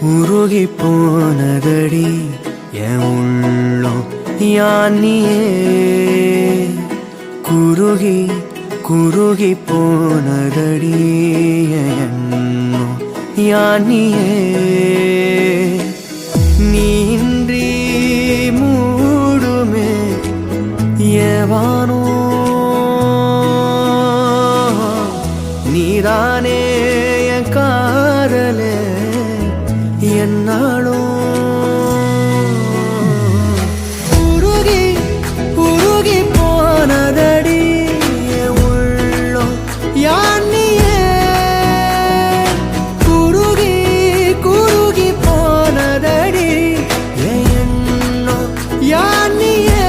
உருகி போனதடி என் உள்ளம் யானியே குருகி குருகி போனதடி என் எண்ணம் யானியே நீன்றி மூடுமே ஏவானோ நீதானே என் காதலே என்னாலும் உருகி உருகி போனதடி உள்ளம் யானியே குருகி குருகி போனதடி எண்ணம் யானியே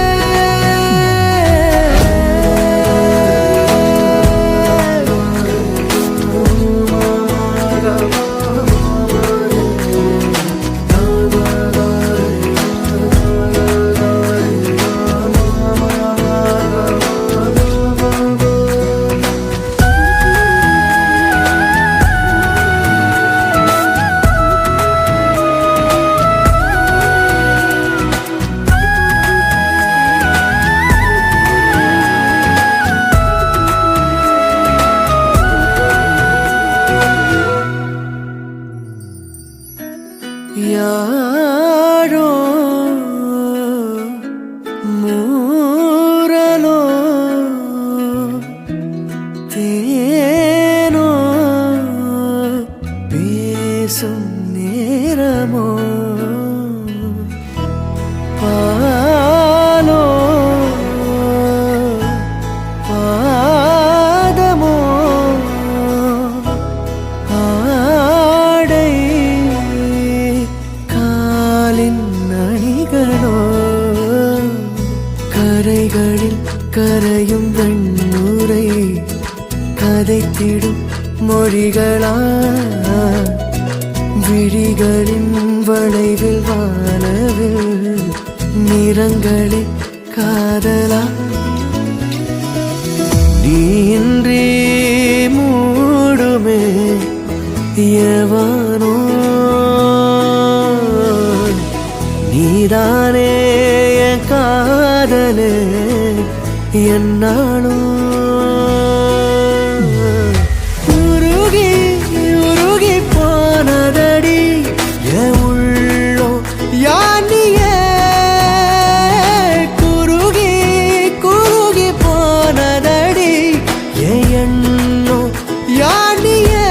யாரோ மூரலோ தேனோ பேசும் நேரமோ பாலோ பாதமோ ஆடை அணிகளோ கரைகளில் கரையும் வெண்ணுரை கதைத்திடும் மொழிகளா விழிகளின் வளைவில் வானவில் நிறங்களில் காதலா நீன்றி மூடுமே எவனோ நீதானே என் காதலே என்னாலும் உருகி உருகி போனதடி என் உள்ளம் யானியே குருகி குருகி போனதடி என் எண்ணம் யானியே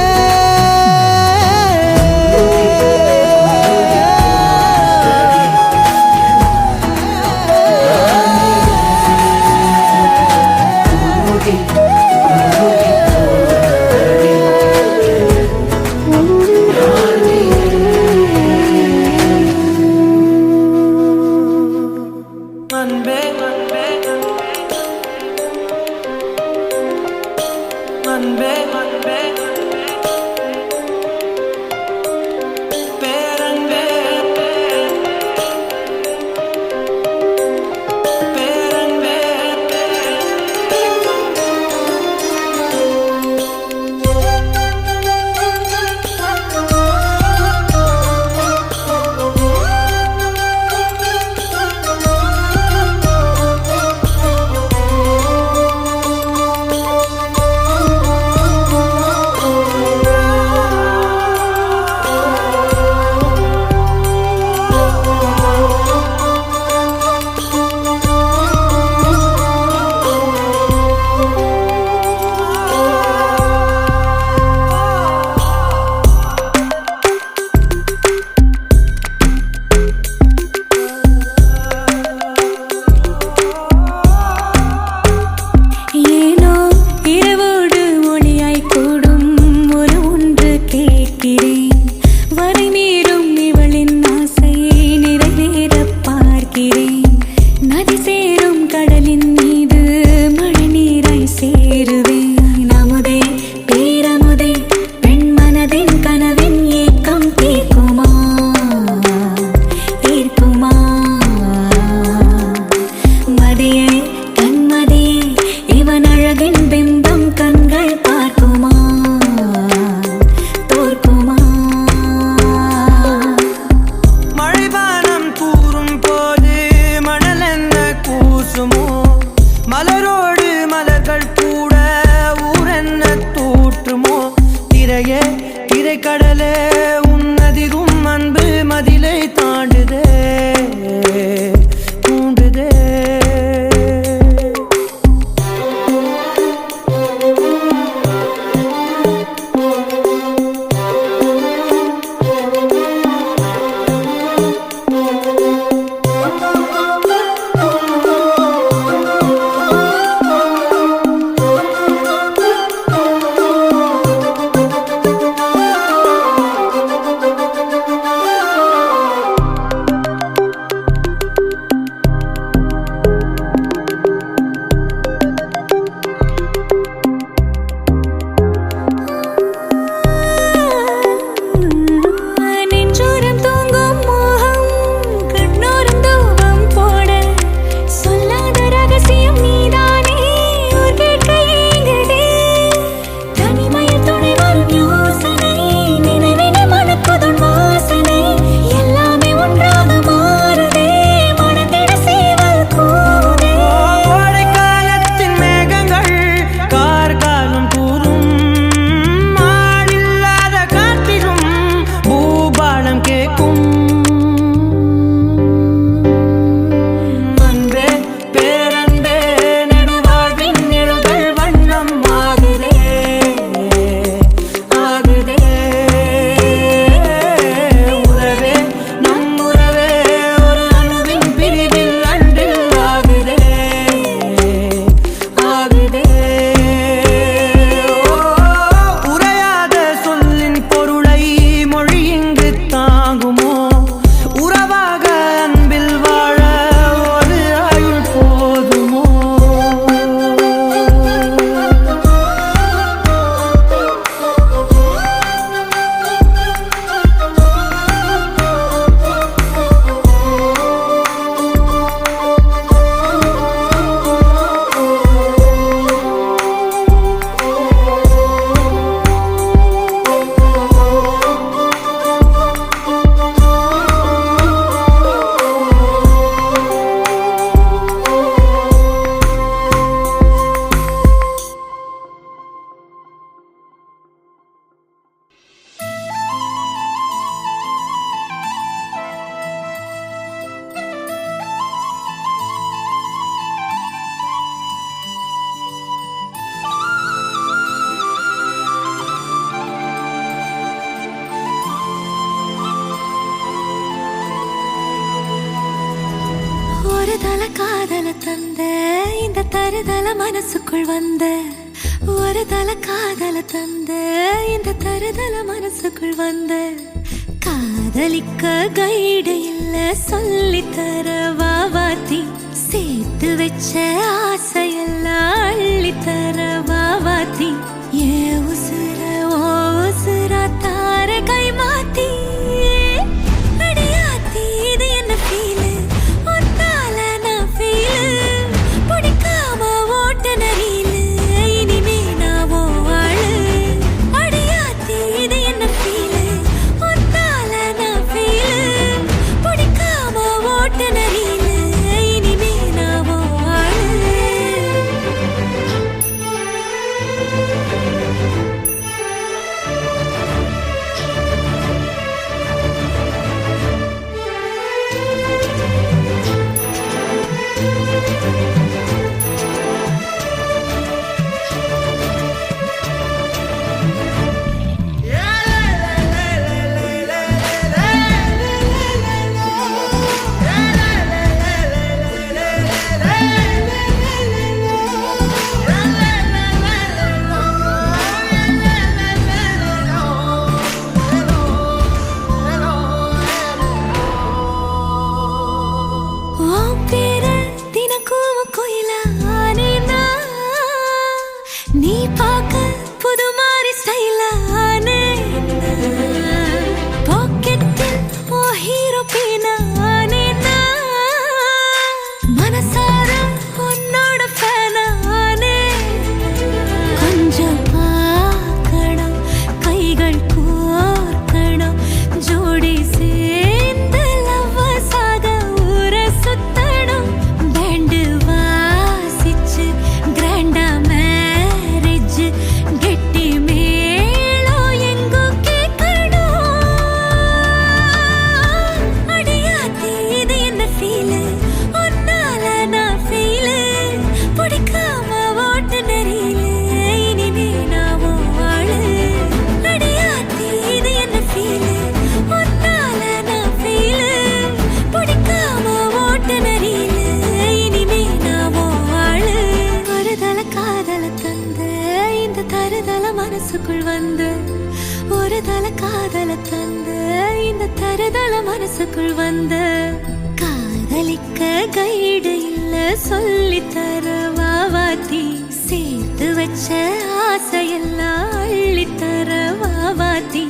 ஒரு தல காதல தந்த இந்த தருதல மனசுக்குள் வந்த ஒரு தல காதல தந்த இந்த தருதல மனசுக்குள் வந்த காதலிக்க கைடு இல்ல சொல்லி தர வாவாத்தி சேர்த்து வச்ச ஆசையெல்லாம் அள்ளி தர வாவாத்தி ஏ உசுர ஓ உசுரா தார கை மாத்தி அடியாத்தி இது என்ன ஃபீலு ஒன்னால நான் ஃபீலு பிடிக்காம ஓட்ட நரீலு இனிமே நான் ஓ ஆளு அடியாத்தி இது என்ன ஃபீலு ஒன்னால நான் ஃபீலு பிடிக்காம ஓட்ட நரீலு இனிமே நான் ஓ ஆளு நீ பார்க்க புது மாதிரி ஸ்டைலானே பாக்கெட்டில் ஓ ஹீரோ பீனானே மனசார உன்னோட ஃபேனானே கொஞ்சம் பார்க்கணும் கைகள் கோர்க்கணும் ஜோடி சேர்ந்து லவ்வர்ஸாக ஊரை சுத்தணும் பேண்டு வாசிச்சு கிராண்டா கெட்டி மேளம் எங்கோ கேட்கணும் அடியாத்தி இது என்ன ஃபீலு ஒன்னால நான் ஃபீலு பிடிக்காம ஓட்டு நெறியில இனிமே நான் ஓ ஆளு அடியாத்தி இது என்ன ஃபீலு ஒன்னால நான் ஃபீலு பிடிக்காம ஓட்டு நெறியில இனிமே நான் ஓ ஆளு ஒரு தல காதல தந்த இந்த தருதல மனசுக்குள் வந்து ஒரு தல காதல தந்த இந்த தருதல மனசுக்குள் வந்து காதலிக்க கைடு இல்ல சொல்லி தர வாவாத்தி சேர்த்து வச்ச ஆசையெல்லாம் அள்ளி தர வாவாத்தி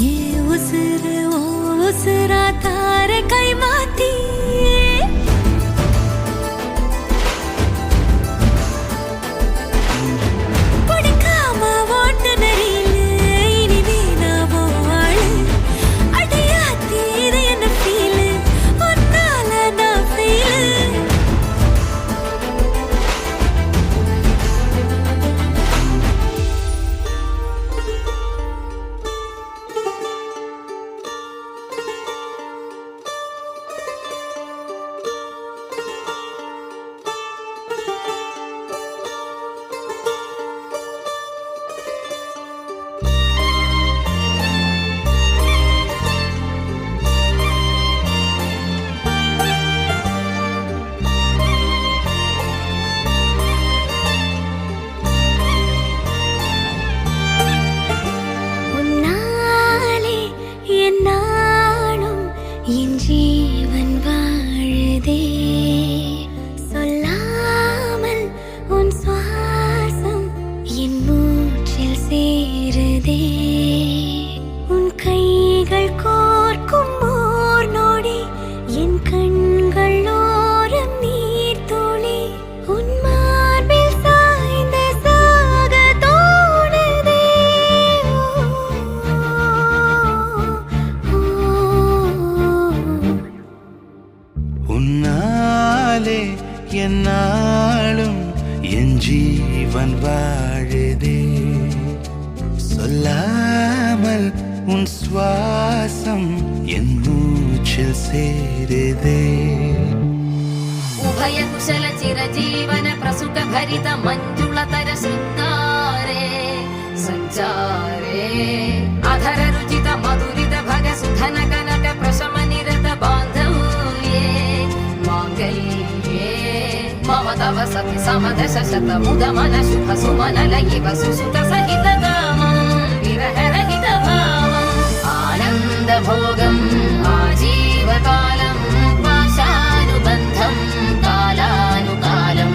ஏ உசுறு ஓ உசுரா தார கை மாத்தி என்னாலும் என் ஜீவன் வாழுதே சொல்லாமல் உன் சுவாசம் என் மூச்சில் சேருதே उभय कुशल चिरजीवन प्रसुख भरित मंजुलतर शृंगारे संचारे अधर रुचित मधुरित भग सुधन कनक प्रशम निरत बांधव्ये मांगल्ये समदश शतमुदमन शुभ सुमनल इव सुसुत सहित कामं विरहरहित भावम् आनन्द भोगम् आजीवकालं पाशानुबन्धं कालानुकालं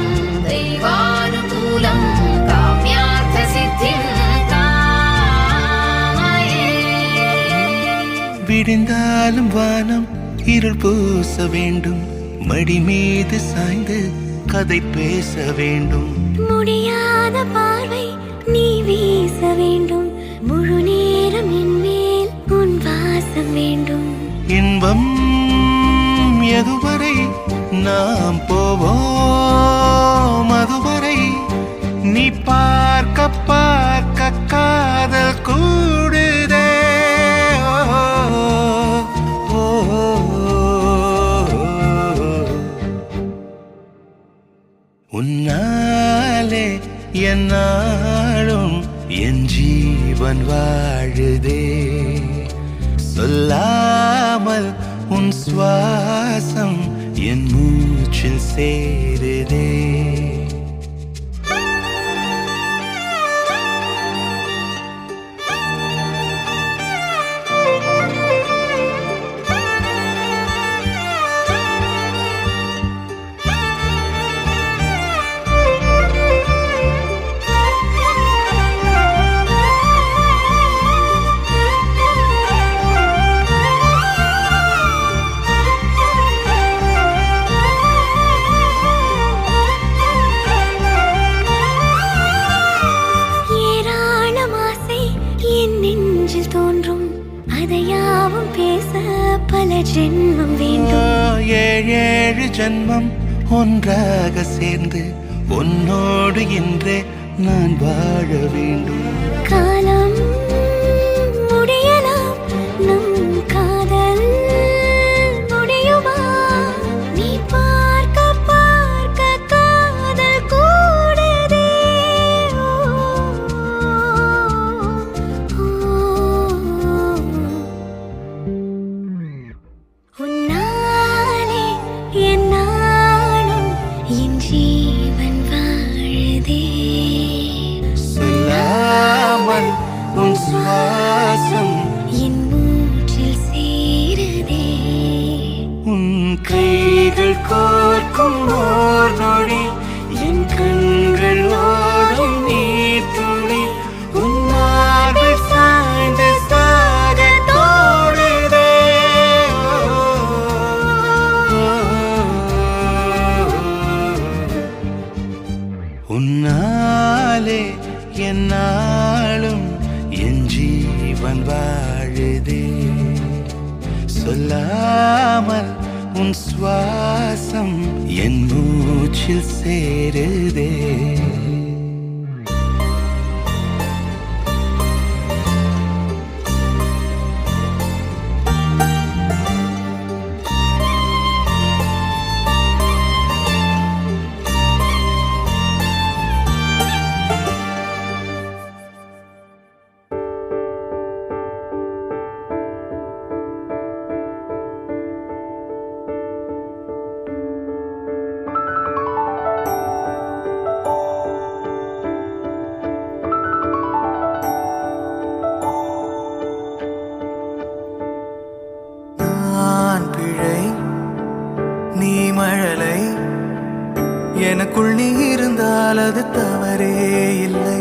दैवानुकूलं काम्यार्थ सिद्धिं कामये விடிந்தாலும் வானம் இருள் பூச வேண்டும் மடி மீது சாய்ந்து கதை பேச வேண்டும் முடியாத பார்வை நீ வீச வேண்டும் முழு நேரம் என் மேல் உன் வாசம் வேண்டும் இன்பம் எதுவரை நாம் போவோம் அதுவரை நீ பார்க்க பார்க்க காதல் கூடுதே ஓ, ஓ, உன்னாலே என்னாலும் என் ஜீவன் வாழுதே சொல்லாமல் உன் சுவாசம் என் மூச்சில் சேருதே நெஞ்சில் தோன்றும் அதையாவும் பேச பல ஜென்மம் வேண்டும் ஏழு ஜென்மம் ஒன்றாக சேர்ந்து உன்னோடு இன்றே நான் வாழ வேண்டும் காலம் முடியலாம் நம் காதல் முடியுமா நீ பார்க்க பார்க்க காதல் கூடுதே உன்னாலே என்னாலும் என் ஜீவன் வாழுதே சொல்லாமல் உன் சுவாசம் என் மூச்சில் சேருதே உன் கைகள் கோர்க்கும் ஓர் நொடி என் கண்கள் ஓடும் நீர் துளி உன் மார்பில் சாய்ந்து சாக தோடுதே உன்னாலே என்னாலும் என் ஜீவன் வாழுதே சொல்லாமல் உன் சுவாசம் என் மூச்சில் சேருதே மழலை எனக்குள் நீ இருந்தால் அது தவறே இல்லை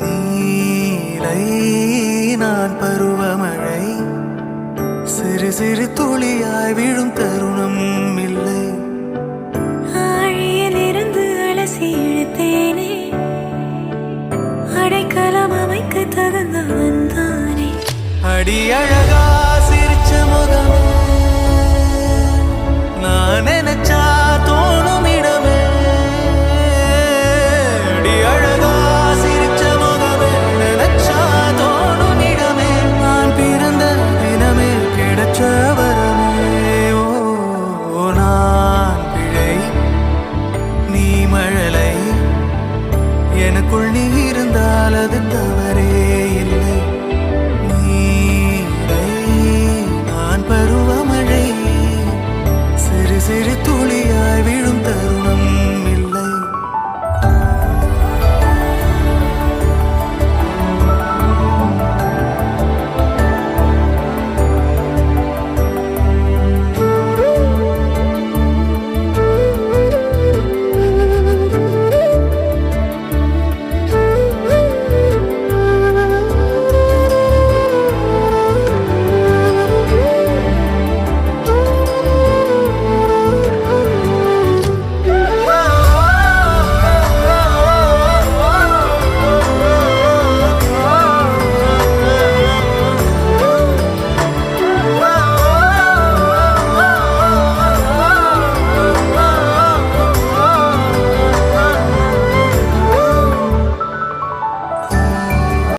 நீலை நான் பருவமழை சிறு சிறு துளியாய் விழும் தருணம் இல்லை ஆழியிலிருந்து அலசி இழுத்தேனே அடைக்கலம் அமைக்க தகுந்தவன் தானே அடி அழகா சிரிச்ச முகம்